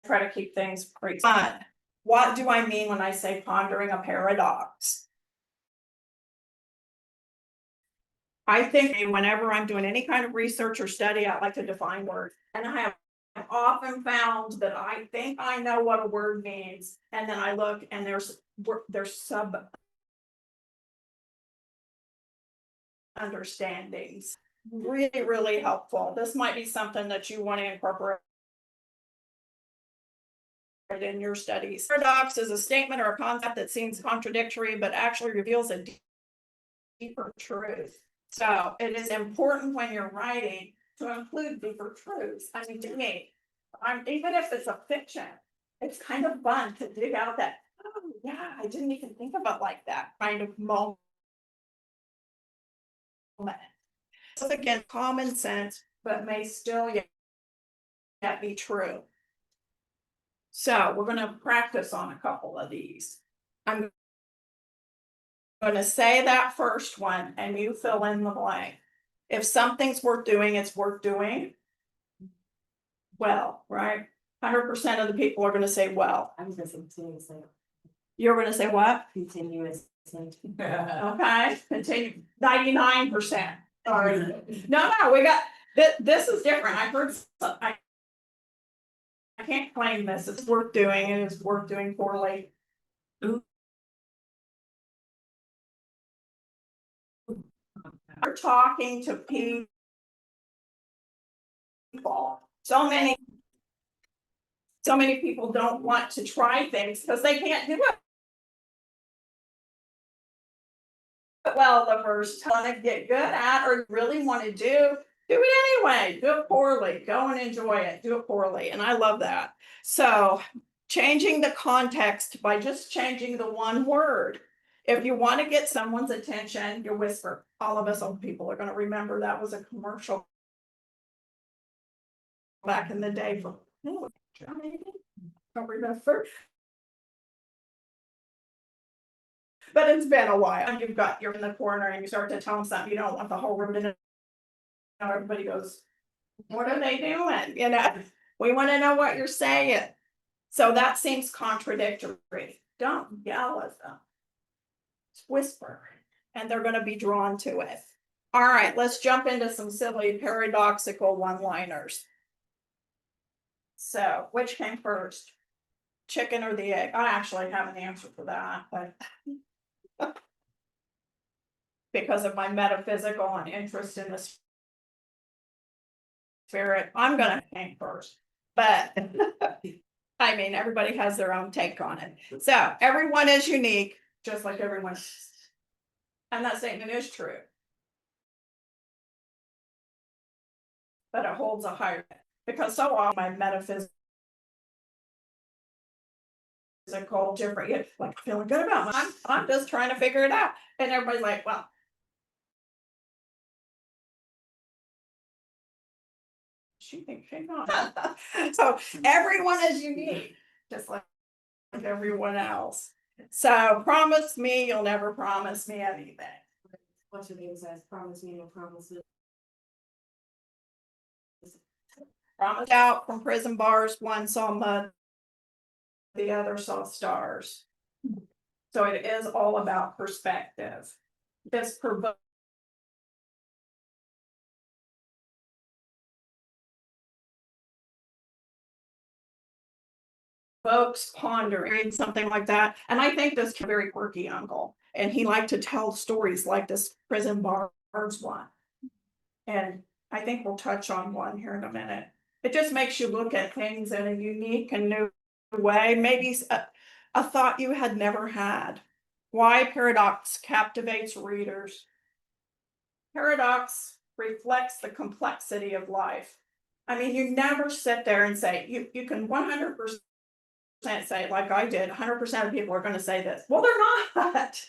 try to keep things pretty fun. What do I mean when I say pondering a paradox? I think whenever I'm doing any kind of research or study, I like to define words. And I have often found that I think I know what a word means, and then I look and there's sub understandings. Really, really helpful. This might be something that you want to incorporate in your studies. Paradox is a statement or a concept that seems contradictory, but actually reveals a deeper truth. So it is important when you're writing to include deeper truths. I mean, to me, even if it's a fiction, it's kind of fun to dig out that, oh yeah, I didn't even think of it like that kind of moment. So again, common sense, but may still yet be true. So we're going to practice on a couple of these. I'm going to say that first one and you fill in the blank. If something's worth doing, it's worth doing well, right? 100% of the people are going to say well. I'm just continuously. You're going to say what? Continuously. Okay, continue. 99%. Sorry. No, we got this is different. I heard I can't claim this. It's worth doing. It is worth doing poorly. Ooh. We're talking to people. So many people don't want to try things because they can't do it well the first time. To get good at or really want to do it anyway. Do it poorly. Go and enjoy it. Do it poorly. And I love that. So changing the context by just changing the one word. If you want to get someone's attention, you whisper. All of us old people are going to remember that was a commercial back in the day for don't remember. But it's been a while. You're in the corner and you start to tell them something, you don't want the whole room to know. Everybody goes, what are they doing? You know, we want to know what you're saying. So that seems contradictory. Don't yell at them. Just whisper, and they're going to be drawn to it. All right, let's jump into some silly paradoxical one-liners. So, which came first? Chicken or the egg? I actually have an answer for that, but because of my metaphysical and interest in the spirit, I'm gonna think first. But I mean, everybody has their own take on it. So everyone is unique, just like everyone. And that statement is true. But it holds a higher, because so often my metaphysical different, like feeling good about it. I'm just trying to figure it out. And everybody's like, well, she thinks she's not. So everyone is unique, just like everyone else. So promise me you'll never promise me anything. What's your name says? Promise me, you'll promise it. Promised out from prison bars, one saw mud, the other saw stars. So it is all about perspective. This provokes pondering, something like that. And I think this is a very quirky uncle. And he liked to tell stories like this prison bars one. And I think we'll touch on one here in a minute. It just makes you look at things in a unique and new way, maybe a thought you had never had. Why paradox captivates readers. Paradox reflects the complexity of life. I mean, you never sit there and say, you can 100% say, like I did, 100% of people are going to say this. Well, they're not.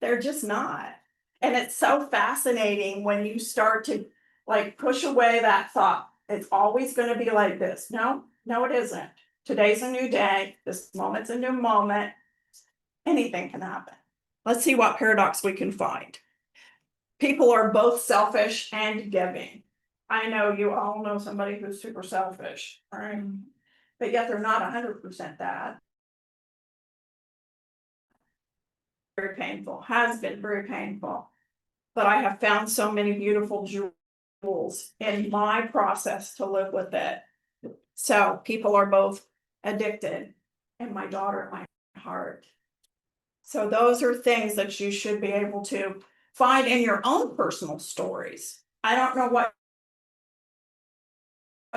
They're just not. And it's so fascinating when you start to like push away that thought. It's always going to be like this. No, it isn't. Today's a new day. This moment's a new moment. Anything can happen. Let's see what paradox we can find. People are both selfish and giving. I know you all know somebody who's super selfish, right? but yet they're not 100% that. Very painful, has been very painful. But I have found so many beautiful jewels in my process to live with it. So people are both addicted, and my daughter in my heart. So those are things that you should be able to find in your own personal stories. I don't know what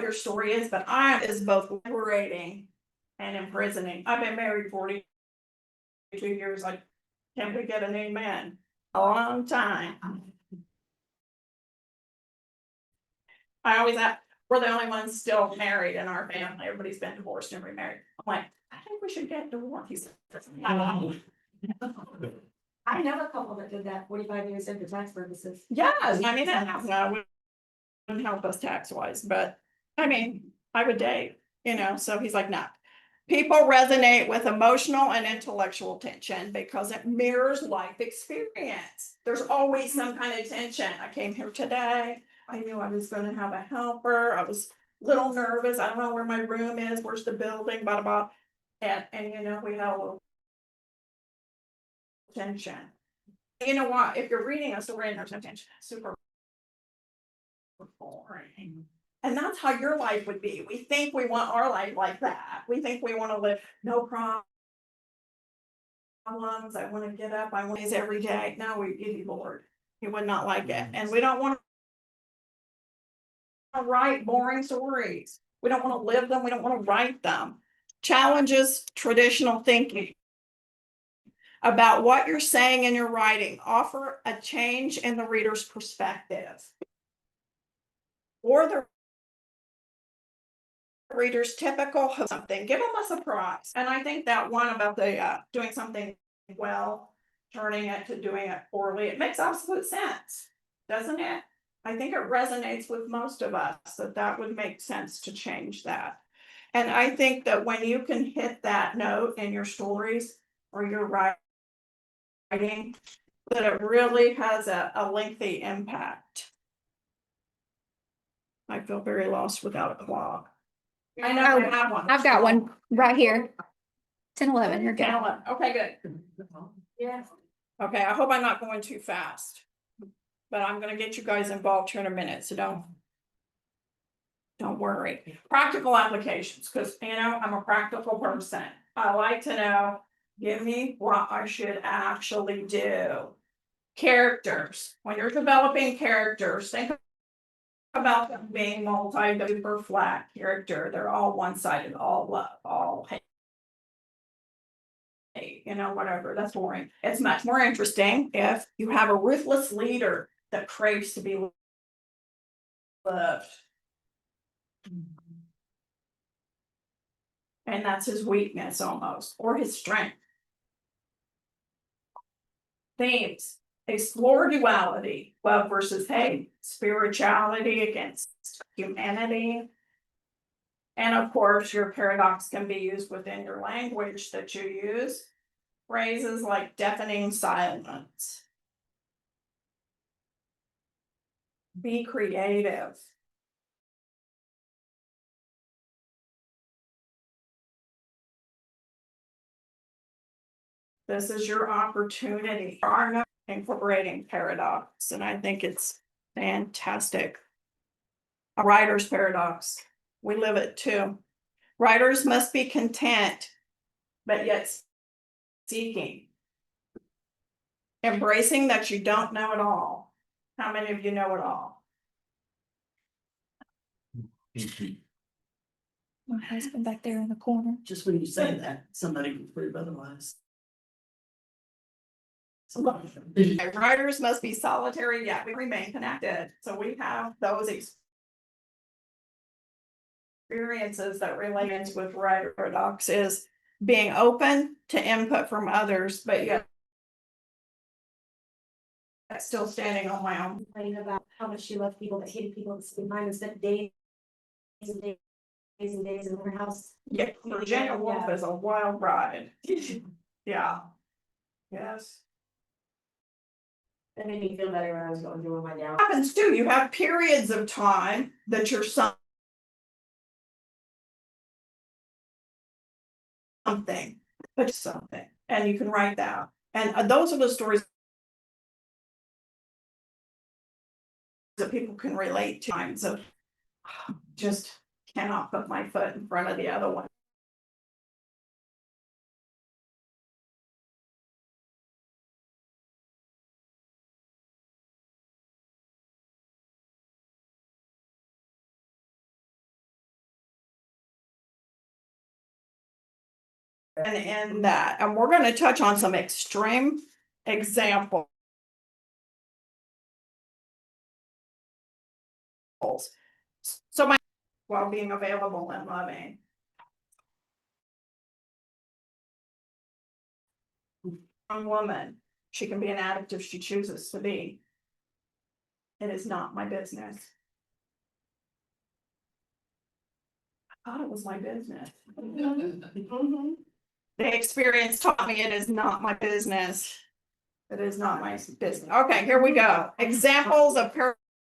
your story is, but I is both liberating and imprisoning. I've been married 42 years. Like, can we get an amen? A long time. I always have, we're the only ones still married in our family. Everybody's been divorced and remarried. I'm like, I think we should get divorced. He said, I know a couple that did that 45 years in for tax purposes. yes, I mean, that wouldn't help us tax wise, but I mean, I would date, so he's like, no. People resonate with emotional and intellectual tension because it mirrors life experience. There's always some kind of tension. I came here today. I knew I was going to have a helper. I was a little nervous. I don't know where my room is. Where's the building? Blah, blah, blah. And we had a little tension. You know what? If you're reading a story and there's no tension, super boring. And that's how your life would be. We think we want our life like that. We think we want to live no problems. I want to get up. I want these every day. No, we'd be bored. You would not like it. And we don't want to write boring stories. We don't want to live them. We don't want to write them. Challenges traditional thinking about what you're saying in your writing. Offer a change in the reader's perspective or the reader's typical something. Give them a surprise. And I think that one about the doing something well, turning it to doing it poorly, it makes absolute sense, doesn't it? I think it resonates with most of us that would make sense to change that. And I think that when you can hit that note in your stories or your writing, that it really has a lengthy impact. I feel very lost without a blog. I know I have one. I've got one right here. 10-11, you're good. Okay, good. Yeah. Okay, I hope I'm not going too fast. But I'm gonna get you guys involved here in a minute, so don't worry. Practical applications, because I'm a practical person. I like to know, give me what I should actually do. Characters, when you're developing characters, think about them being super flat character. They're all one-sided, all love, all hate. Whatever, that's boring. It's much more interesting if you have a ruthless leader that craves to be loved. And that's his weakness almost, or his strength. Themes. Explore duality, love versus hate, spirituality against humanity. And of course, your paradox can be used within your language that you use. Phrases like deafening silence. Be creative. This is your opportunity. There are no incorporating paradox, and I think it's fantastic. A writer's paradox. We live it too. Writers must be content, but yet seeking. Embracing that you don't know it all. How many of you know it all? My husband back there in the corner. Just when you say that, somebody can prove otherwise. Writers must be solitary, yet we remain connected. So we have those experiences that relate with writer paradox is being open to input from others, but yet still standing on my own. Complaining about how much she loved people that hated people at the same time and spent days and days and days in her house. Yeah, Virginia Woolf is a wild ride. Yeah. Yes. That made me feel better when I was going through my down. Happens too. You have periods of time that your son something, but something, and you can write that. And those are the stories that people can relate to. Times of just cannot put my foot in front of the other one. And in that, and we're gonna touch on some extreme examples. So my, while being available and loving. Young woman, she can be an addict if she chooses to be. It is not my business. I thought it was my business. Mhm. The experience taught me it is not my business. It is not my business. Okay, here we go. Examples of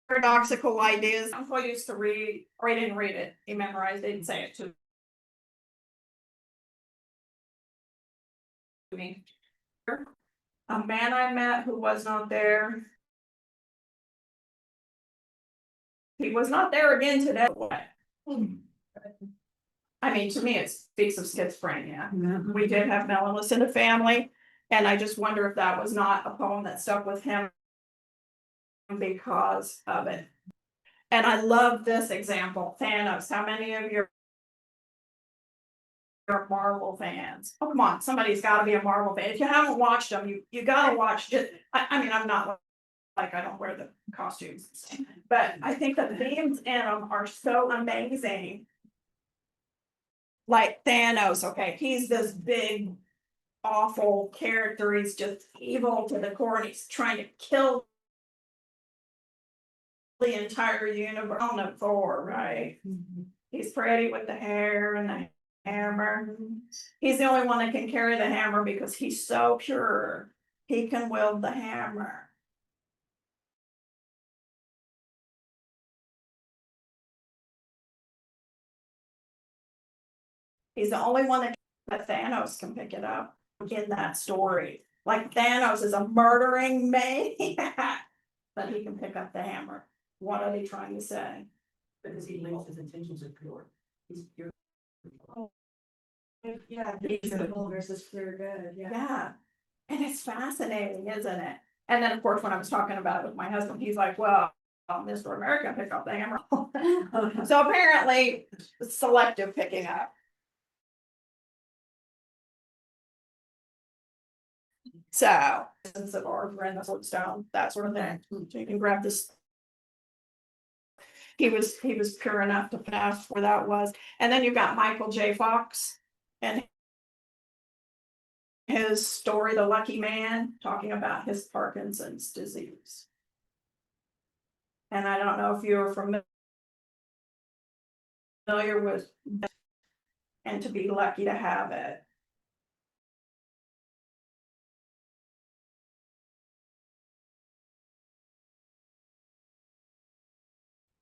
paradoxical ideas. Uncle used to read, or he didn't read it. He memorized it and say it to me. A man I met who was not there. He was not there again today. I mean, to me, it speaks of schizophrenia. We did have melonless in the family, and I just wonder if that was not a poem that stuck with him because of it. And I love this example, Thanos. How many of you are Marvel fans? Oh, come on, somebody's got to be a Marvel fan. If you haven't watched them, you got to watch. Just, I mean, I'm not like I don't wear the costumes, but I think the themes in them are so amazing. Like Thanos, okay, he's this big, awful character. He's just evil to the core, and he's trying to kill the entire universe. On the Thor, right? He's pretty with the hair and the hammer. He's the only one that can carry the hammer because he's so pure. He can wield the hammer. He's the only one that Thanos can pick it up in that story. Like Thanos is a murdering maniac, but he can pick up the hammer. What are they trying to say? Because he thinks his intentions are pure. He's pure. Yeah, evil versus pure good, yeah. Yeah, and it's fascinating, isn't it? And then, of course, when I was talking about it with my husband, he's like, well, Mr. America pick up the hammer. So apparently, selective picking up. So, sense of Arthur and the Swordstone, that sort of thing. So you can grab this. He was pure enough to pass where that was. And then you've got Michael J. Fox and his story, The Lucky Man, talking about his Parkinson's disease. And I don't know if you're familiar with and to be lucky to have it.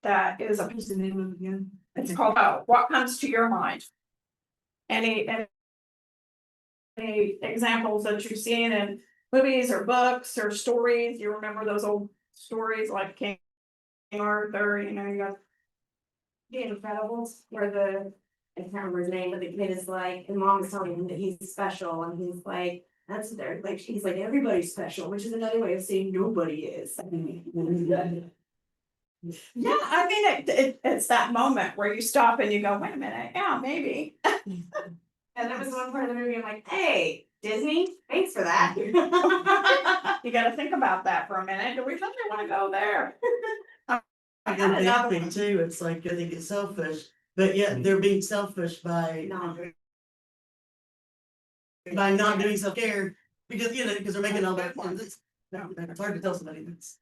That is a, What's the name of it again? it's called, What Comes to Your Mind? Any examples that you've seen in movies or books or stories? You remember those old stories like King Arthur, you know, you got The Incredibles, where I can't remember his name, but the kid is like, and mom is telling him that he's special, and he's like, that's there, like, he's like, everybody's special, which is another way of saying nobody is. yeah, I mean, it's that moment where you stop and you go, wait a minute, yeah, maybe. And that was one part of the movie, I'm like, hey, Disney, thanks for that. You gotta think about that for a minute. Do we really wanna go there? I got And another thing one. too, it's like, I think it's selfish, but yet they're being selfish by No. not doing self-care. Because, you know, because they're making all that fun, it's, no, it's hard to tell somebody that's.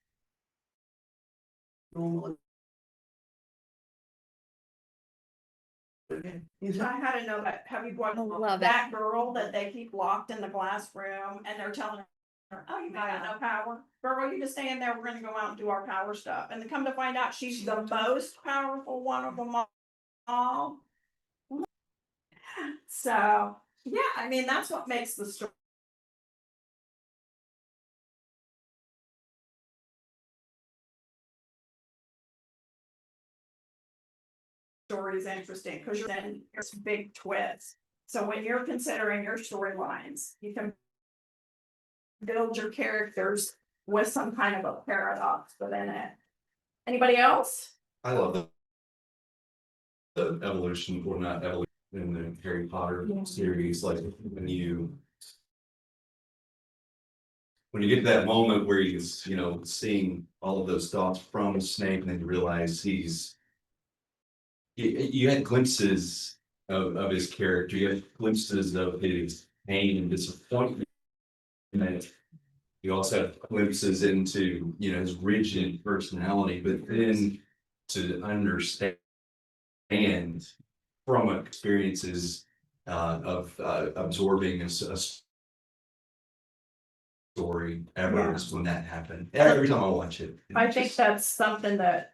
Normal. Okay. I had to know that, have you watched I love it. that girl that they keep locked in the glass room and they're telling her, oh, you got no power. Girl, you just stay in there, we're gonna go out and do our power stuff. And then come to find out she's the most powerful one of them all. So Yeah, I mean, that's what makes the story. Story is interesting, because you're then there's big twists. So when you're considering your storylines, you can build your characters with some kind of a paradox within it. Anybody else? I love the evolution, or not evolution, in the Harry Potter Yeah. series, like when you get to that moment where he's, seeing all of those thoughts from Snape, and then you realize you had glimpses of his character, you had glimpses of his pain and disappointment. You also have glimpses into, his rigid personality, but then to understand from experiences of absorbing a story ever Yeah. is when that happened. Every time I watch it. I think that's something that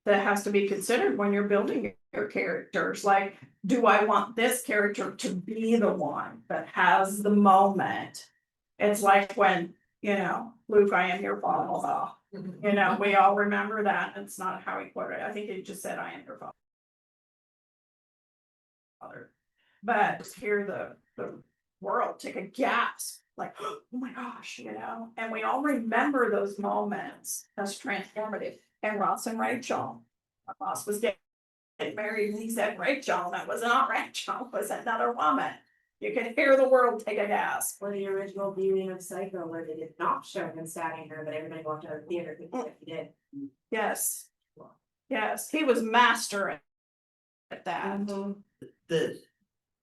has to be considered when you're building your characters. Like, do I want this character to be the one that has the moment? It's like when, Luke, I am your father. We all remember that. It's not how he put it. I think he just said, I am your father. But hear the world take a gasp, like, oh my gosh, and we all remember those moments as transformative. And Ross and Rachel, Ross was getting married, and he said, Rachel, that was not Rachel, it was another woman. You can hear the world take a gasp. Or the original viewing of Psycho, where they did not show him stabbing her, but everybody walked out of the theater thinking that he did. Yes. Yes, he was master at that. The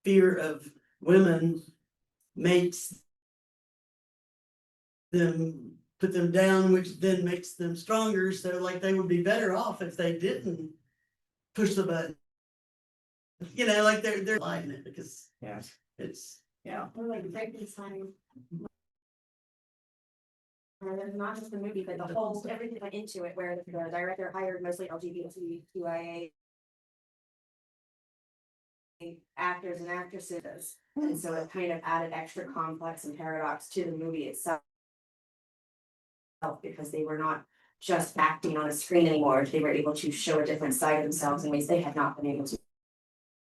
fear of women makes them put them down, which then makes them stronger. So like they would be better off if they didn't push the button. Like they're liking it because Yeah. it's Yeah. Or like Frankenstein. And not just the movie, but the whole, everything went into it, where the director hired mostly LGBTQIA actors and actresses, and so it kind of added extra complex and paradox to the movie itself. Because they were not just acting on a screen anymore, they were able to show a different side of themselves in ways they had not been able to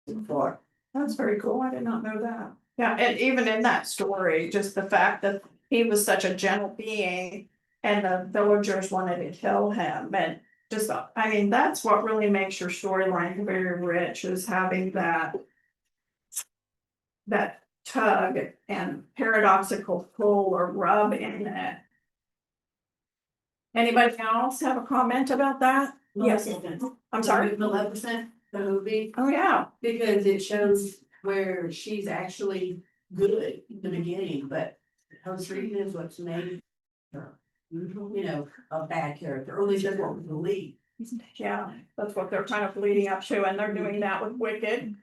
before. That's very cool. I did not know that. Yeah, and even in that story, just the fact that he was such a gentle being and the villagers wanted to kill him, and just, I mean, that's what really makes your storyline very rich, is having that tug and paradoxical pull or rub in it. Anybody else have a comment about that? Yes, I'm sorry. 11%, the movie, Oh, yeah. because it shows where she's actually good in the beginning, but her street is what's made her, a bad character, or at least that's what we believe. Yeah, that's what they're kind of leading up to, and they're doing that with Wicked.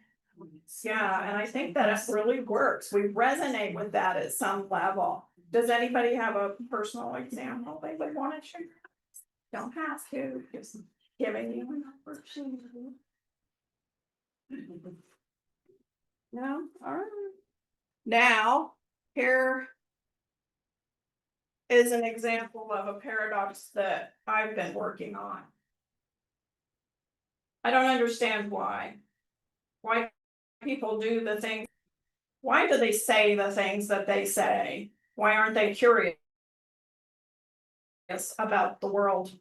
Yeah, and I think that it really works. We resonate with that at some level. Does anybody have a personal example they would want to share? Don't have to, just giving you an opportunity. No, all right. Now, here is an example of a paradox that I've been working on. I don't understand why people do the things. Why do they say the things that they say? Why aren't they curious about the world?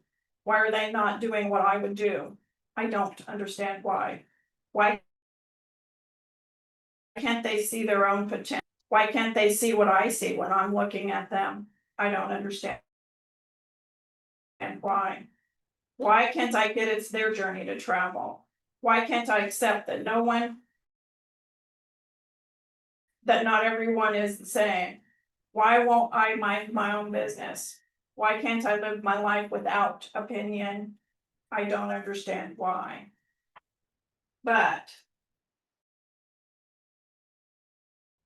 Why are they not doing what I would do? I don't understand why. Why can't they see their own potential? Why can't they see what I see when I'm looking at them? I don't understand. And why? Why can't I get it's their journey to travel? Why can't I accept that not everyone is the same? Why won't I mind my own business? Why can't I live my life without opinion? I don't understand why. But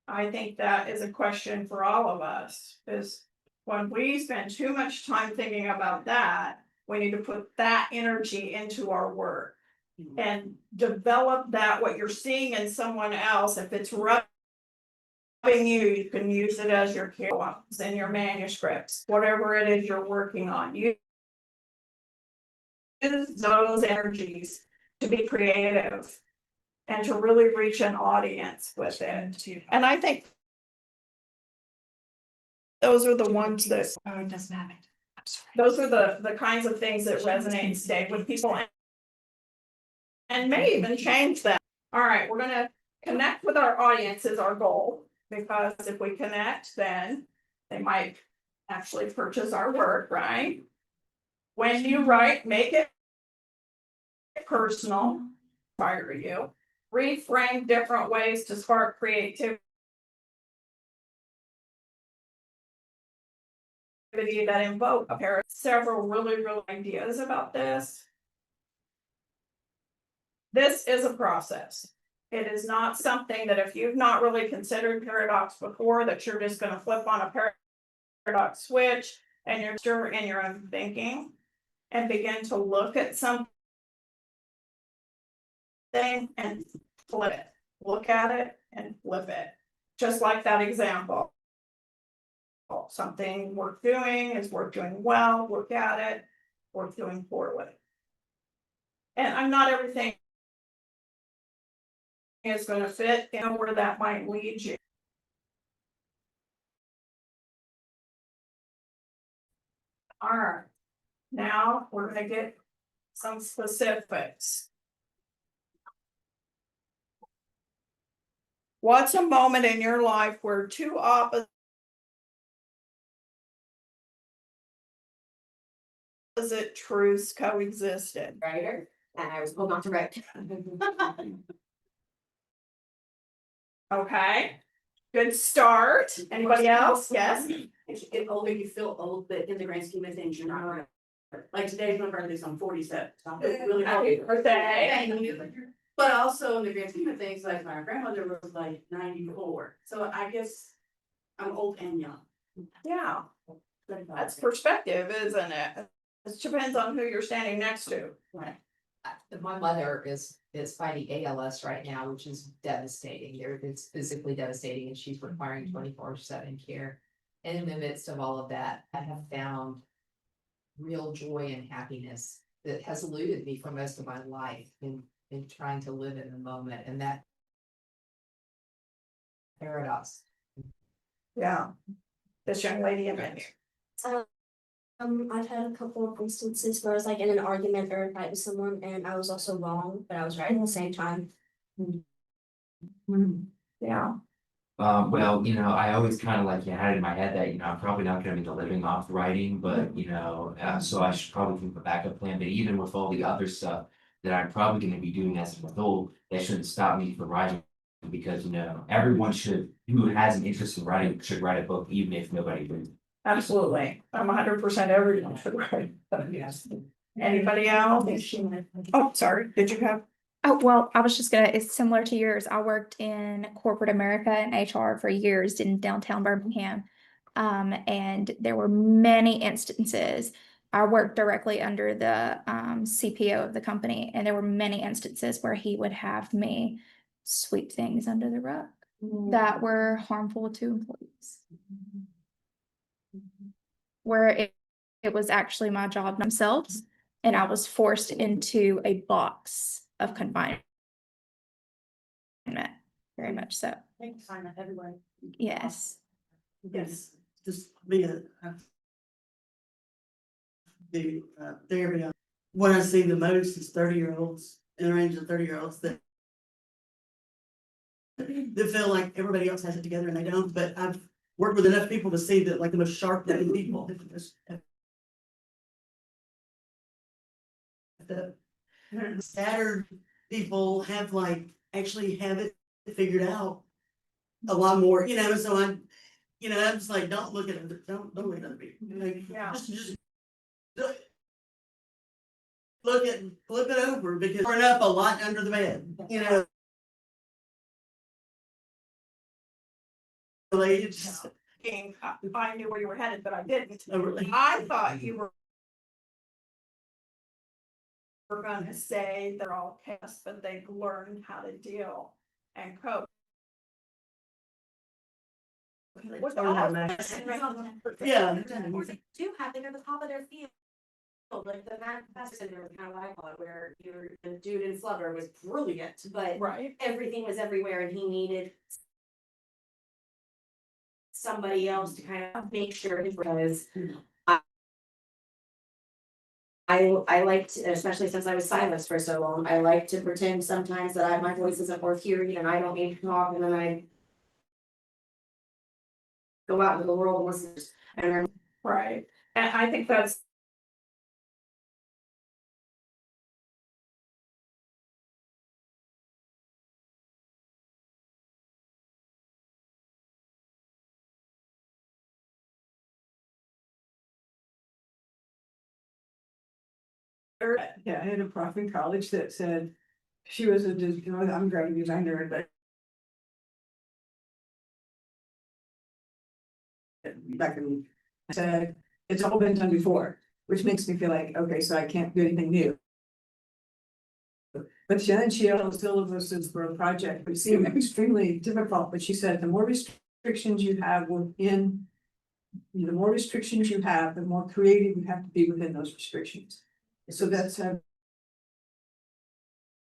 I think that is a question for all of us, is when we spend too much time thinking about that, we need to put that energy into our work and develop that, what you're seeing in someone else, if it's you can use it as your keywords in your manuscripts, whatever it is you're working on. Use those energies to be creative and to really reach an audience with it. And I think those are the ones that, Oh, it doesn't have it. I'm sorry. those are the kinds of things that resonate and stay with people and may even change them. All right, we're gonna connect with our audience is our goal, because if we connect, then they might actually purchase our work, right? When you write, make it personal, inspire you, reframe different ways to spark creativity that invoke a pair of several really ideas about this. This is a process. It is not something that if you've not really considered paradox before, that you're just gonna flip on a paradox switch and you're sure in your own thinking and begin to look at something and flip it. Look at it and flip it. Just like that example. Something worth doing is worth doing well, look at it, worth doing poorly. And I'm not everything is gonna fit, where that might lead you. All right, now we're gonna get some specifics. What's a moment in your life where two opposite truths coexisted? Writer, and I was told not to write. Okay, good start. Anybody else? Yes? As you get older, you feel old, but in the grand scheme of things, you're not. Right. Like today's my birthday, so I'm 47. So I'm really Happy old. birthday. Thank you. But also in the grand scheme of things, like my grandmother was like 94, so I guess I'm old and young. Yeah, that's perspective, isn't it? It depends on who you're standing next to. Right. My mother is fighting ALS right now, which is devastating. It's physically devastating and she's requiring 24/7 care. And in the midst of all of that, I have found real joy and happiness that has eluded me for most of my life in trying to live in the moment, and that paradox. Yeah. This young lady in it. I've had a couple of instances where I was like in an argument or a fight with someone and I was also wrong, but I was right at the same time. Yeah, Well, I always kind of like had it in my head that, I'm probably not gonna make a living off writing, but, so I should probably keep a backup plan, but even with all the other stuff that I'm probably gonna be doing as an adult, that shouldn't stop me from writing. Because, everyone who has an interest in writing should write a book, even if nobody reads. absolutely. I'm 100% everyone should write. Yes. Anybody else? Oh, sorry, did you have? Oh, well, I was just gonna, it's similar to yours. I worked in corporate America and HR for years in downtown Birmingham. And there were many instances. I worked directly under the CPO of the company, and there were many instances where he would have me sweep things under the rug that were harmful to employees. Where it was actually my job themselves, and I was forced into a box of confinement. Very much so. Thank you, sign that everywhere. Yes. Yes, just be there. What I see the most is 30-year-olds in the range of 30-year-olds that feel like everybody else has it together and they don't. But I've worked with enough people to see that like the most sharp-witted people. The scattered people have actually have it figured out a lot more, so I'm just like, don't look at it, don't look at other people. Yeah. Just look at, flip it over, because we're up a lot under the bed, Like, it's just, I knew where you were headed, but I didn't. really. I thought you were gonna say they're all chaos, but they've learned how to deal and cope. What's Or not, Max. Yeah. Or they do have, they're at the top of their field. Like the manifest syndrome, kind of what I call it, where you're, the dude in Flubber was brilliant, but Right. everything was everywhere and he needed somebody else to kind of make sure it was. I liked, especially since I was silenced for so long, I like to pretend sometimes that my voice isn't worth hearing and I don't need to talk, and then I go out into the world and listen, and then Right, and I think that's. Yeah, I had a prof in college that said she was I'm a graphic designer, but. Back in, said, it's all been done before, which makes me feel like, okay, so I can't do anything new. But then she had syllabuses for a project, which seemed extremely difficult, but she said the more restrictions you have within. The more restrictions you have, the more creative you have to be within those restrictions. So that's I've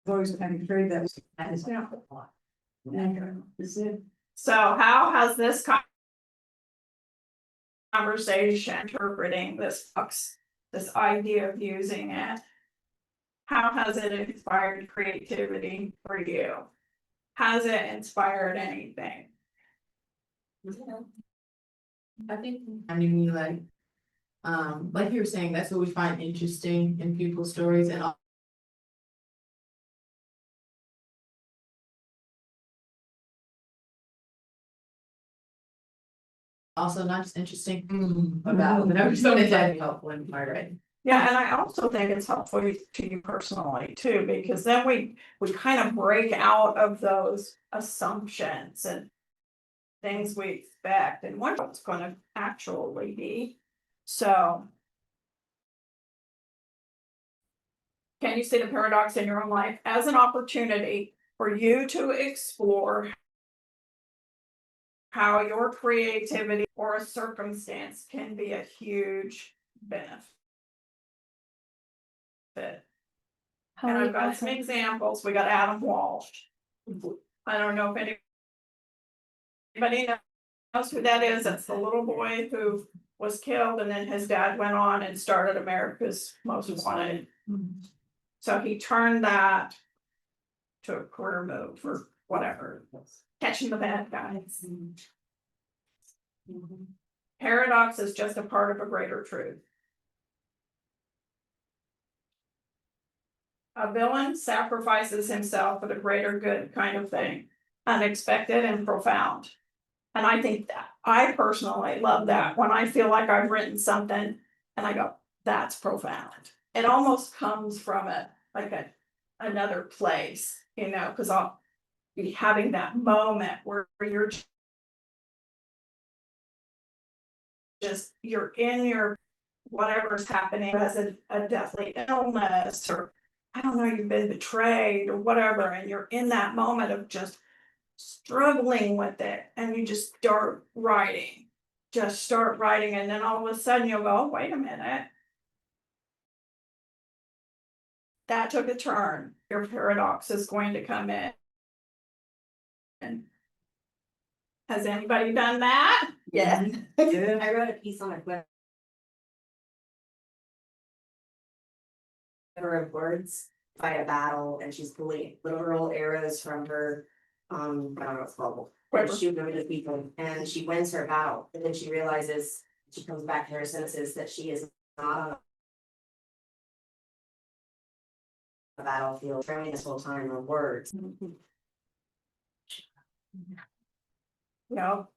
always kind of carried that. So how has this conversation interpreting this box, this idea of using it? How has it inspired creativity for you? Has it inspired anything? I think, I mean, like you were saying, that's what we find interesting in people's stories and also not just interesting about, but I'm so excited helpful in my writing. Yeah, and I also think it's helpful to you personally too, because then we kind of break out of those assumptions and things we expect and what it's gonna actually be. So. Can you see the paradox in your own life as an opportunity for you to explore how your creativity or a circumstance can be a huge benefit? And I've got some examples. We got Adam Walsh. I don't know if anybody knows who that is. That's the little boy who was killed and then his dad went on and started America's Most Wanted. So he turned that to a career move or whatever, catching the bad guys. Paradox is just a part of a greater truth. A villain sacrifices himself for the greater good kind of thing, unexpected and profound. And I think that, I personally love that when I feel like I've written something and I go, that's profound. It almost comes from another place, because I'll be having that moment where you're you're in your whatever's happening as a deathly illness, or I don't know, you've been betrayed or whatever, and you're in that moment of just struggling with it, and you just start writing, and then all of a sudden you'll go, wait a minute. That took a turn. Your paradox is going to come in. And has anybody done that? Yeah. Yeah. I wrote a piece on a web. Of words by a battle, and she's pulling literal arrows from her, I don't know what's called. And shooting them into people, and she wins her battle, and then she realizes, she comes back to her senses that she is not on a battlefield, training this whole time on words. No.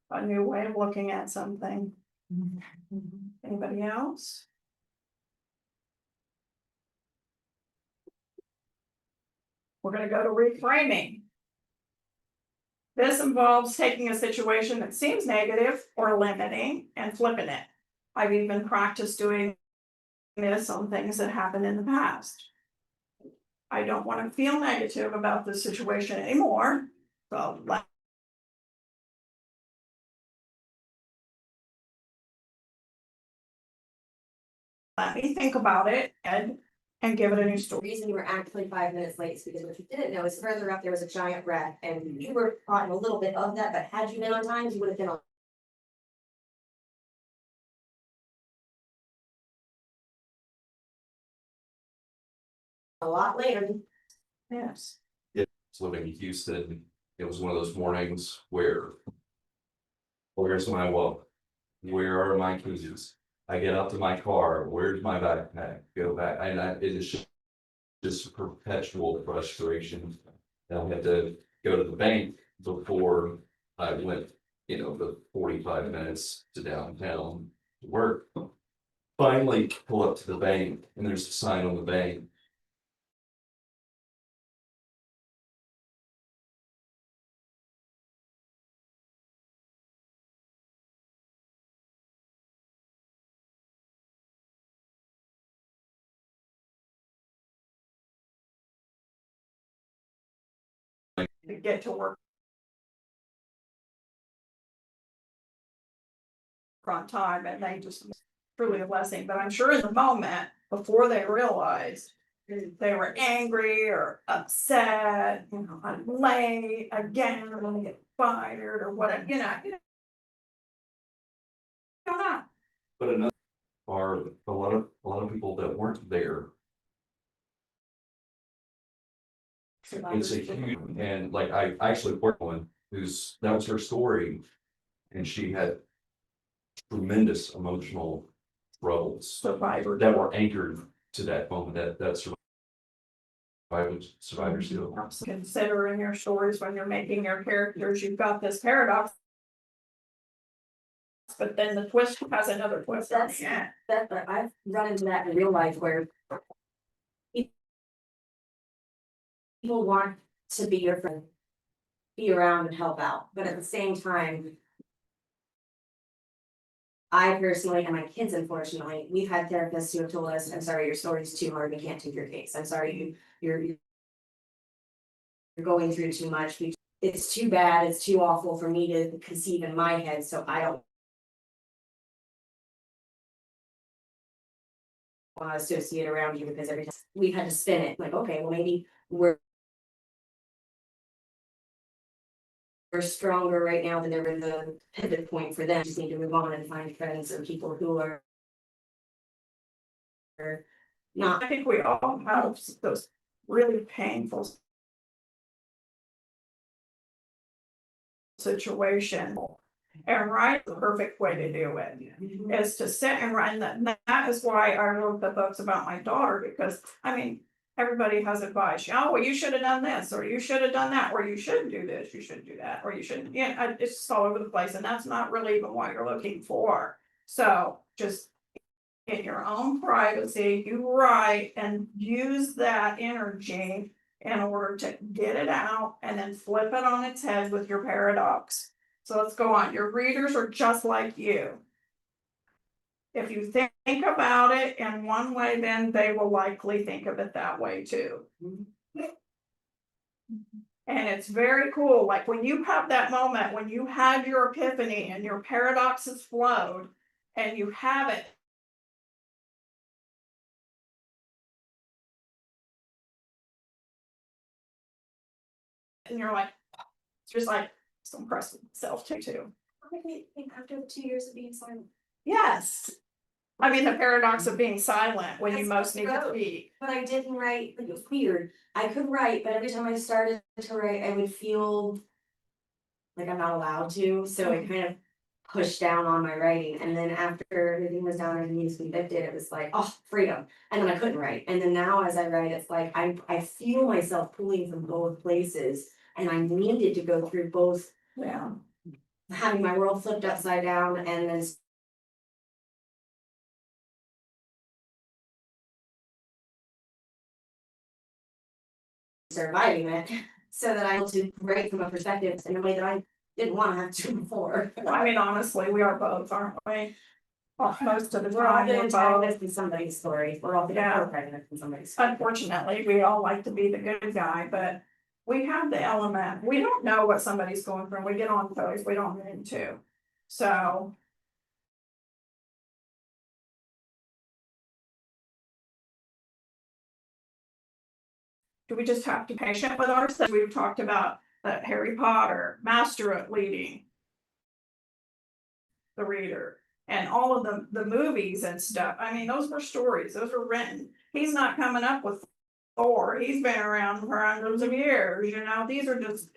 A new way of looking at something. Anybody else? We're gonna go to reframing. This involves taking a situation that seems negative or limiting and flipping it. I've even practiced doing this on things that happened in the past. I don't want to feel negative about the situation anymore, so let me think about it and give it a new The story. reason you were actually 5 minutes late is because what you didn't know is further up there was a giant wreck and you were caught in a little bit of that, but had you been on time, you would have been on. A lot later. Yes. Living in Houston, it was one of those mornings where. Where's my wallet? Where are my keys? I get out to my car, where's my backpack? Go back, it is just perpetual frustration. Now I had to go to the bank before I went, the 45 minutes to downtown to work. Finally pull up to the bank and there's a sign on the bank. To get to work on time, and they just truly a blessing, but I'm sure in the moment, before they realized they were angry or upset, I'm late again, I'm gonna get fired or whatever, don't know. But another are a lot of people that weren't there. It's a huge, and like I actually worked one that was her story. And she had tremendous emotional troubles Survivor. that were anchored to that moment, that survivors do. Considering your stories when you're making your characters, you've got this paradox. But then the twist has another twist. That's, but I've run into that in real life where. People want to be your friend. Be around and help out, but at the same time. I personally, and my kids unfortunately, we've had therapists who have told us, I'm sorry, your story's too hard, we can't take your case, I'm sorry, you're going through too much, it's too bad, it's too awful for me to conceive in my head, so I don't. Want to associate around you because every time we've had to spin it, like, okay, well, maybe we're stronger right now than ever the pivot point for them, just need to move on and find friends and people who are. Not. I think we all have those really painful situations. And write the perfect way to do it is to sit and write, and that is why I wrote the books about my daughter, because everybody has advice. Oh, well, you should have done this, or you should have done that, or you shouldn't do this, you shouldn't do that, or you shouldn't, it's just all over the place, and that's not really even what you're looking for. So just in your own privacy, you write and use that energy in order to get it out and then flip it on its head with your paradox. So let's go on. Your readers are just like you. If you think about it in one way, then they will likely think of it that way too. And it's very cool. Like when you have that moment, when you had your epiphany and your paradox has flowed and you have it. And you're like, it's just like, so impressed with myself too. After the 2 years of being silent. Yes. The paradox of being silent when you That's most need to what speak. But I didn't write, like it was weird. I could write, but every time I started to write, I would feel. Like I'm not allowed to, so I kind of pushed down on my writing, and then after everything was down and he was convicted, it was like, oh, freedom. And then I couldn't write, and then now as I write, it's like I feel myself pulling from both places, and I needed to go through both. Yeah. Having my world flipped upside down and then. Surviving it, so that I able to write from a perspective in a way that I didn't want to have to before. Honestly, we are both, aren't we? Well, most of the We're all time, the we're both. antagonists in somebody's story, we're all the Yeah. protagonist in somebody's story. Unfortunately, we all like to be the good guy, but we have the element, we don't know what somebody's going through, we get on those, we don't need to. So Do we just have to be patient with ourselves? We've talked about Harry Potter, master at leading the reader, and all of the movies and stuff. I mean, those were stories, those were written. He's not coming up with Thor, he's been around for hundreds of years, you know, these are just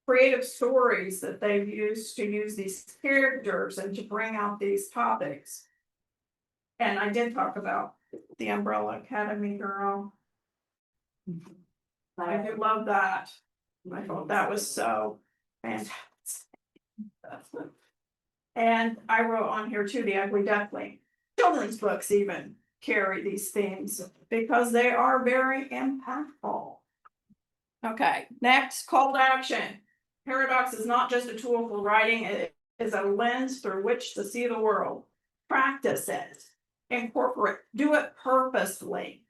creative stories that they've used to use these characters and to bring out these topics. And I did talk about the Umbrella Academy girl. I do love that. I thought that was so fantastic. And I wrote on here too, The Ugly Duckling. Children's books even carry these themes because they are very impactful. Okay, next, call to action. Paradox is not just a tool for writing, it is a lens through which to see the world. Practice it, incorporate, do it purposefully.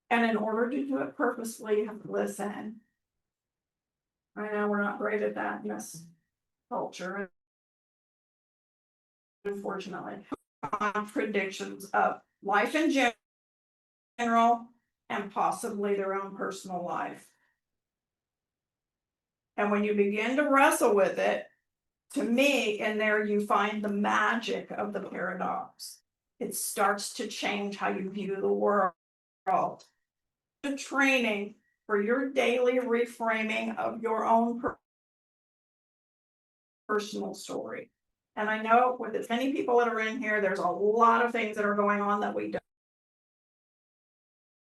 And in order to do it purposefully, you have to listen. I know we're not great at that in this culture. Unfortunately, predictions of life in general and possibly their own personal life. And when you begin to wrestle with it, to me, in there you find the magic of the paradox. It starts to change how you view the world. The training for your daily reframing of your own personal story. And I know with as many people that are in here, there's a lot of things that are going on that we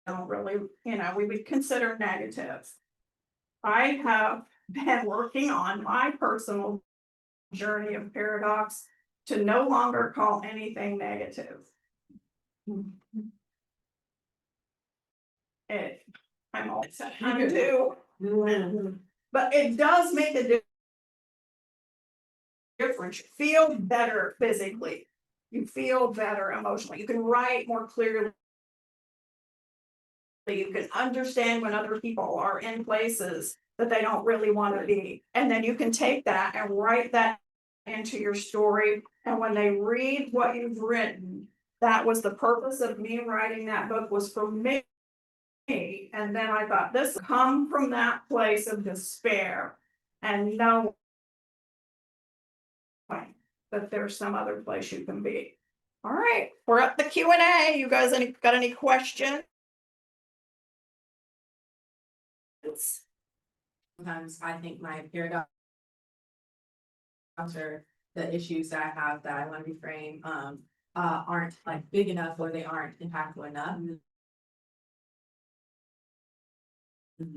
don't really, you know, we would consider negative. I have been working on my personal journey of paradox to no longer call anything negative. I'm always I do, but it does make a difference. You feel better physically. You feel better emotionally. You can write more clearly. You can understand when other people are in places that they don't really want to be. And then you can take that and write that into your story. And when they read what you've written, that was the purpose of me writing that book, was for me. And then I thought, this come from that place of despair and no way that there's some other place you can be. All right, we're at the Q&A. You guys got any questions? Sometimes I think my paradox or the issues that I have that I want to reframe aren't like big enough or they aren't impactful enough.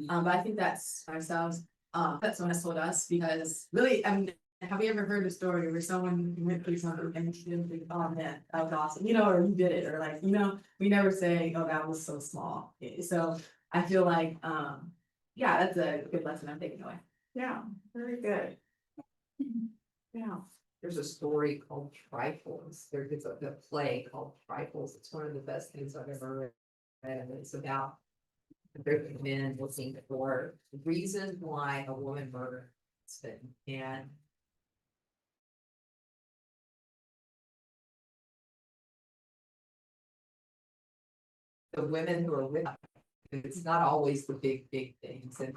But I think that's ourselves. That's what told us, because really, I mean, have we ever heard a story where someone went through something and you didn't think, oh man, that was awesome, you know, or you did it, or like, you know, we never say, oh, that was so small. So I feel like, yeah, that's a good lesson I'm taking away. Yeah, very good. Yeah. There's a story called Trifles. There's a play called Trifles. It's one of the best things I've ever read. And it's about a group of men looking for reasons why a woman murdered her husband. And the women who are with them, it's not always the big things. And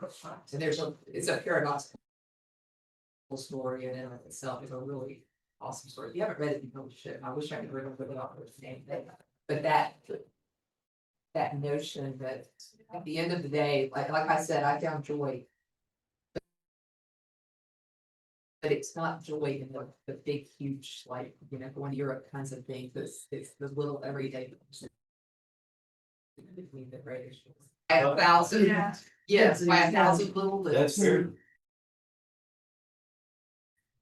it's a paradoxical story in and of itself. It's a really awesome story. If you haven't read it, you probably should. I wish I could remember the author's name, but that notion that at the end of the day, like I said, I found joy. But it's not joy in the big, huge, like, you know, going to Europe kinds of things. It's the little everyday. Between the greatest. By 1,000. Yeah. Yes, by 1,000 little lives. That's fair.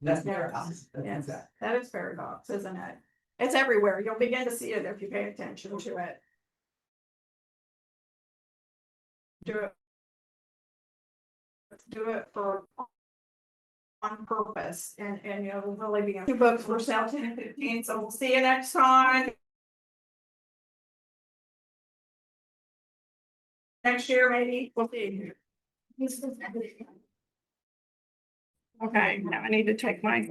That's paradox. Yes, that is paradox, isn't it? It's everywhere. You'll begin to see it if you pay attention to it. Do it for on purpose and you know, we'll really be 2 books for sale 10 and 15. So we'll see you next time. Next year, maybe we'll see. Okay, now I need to take my.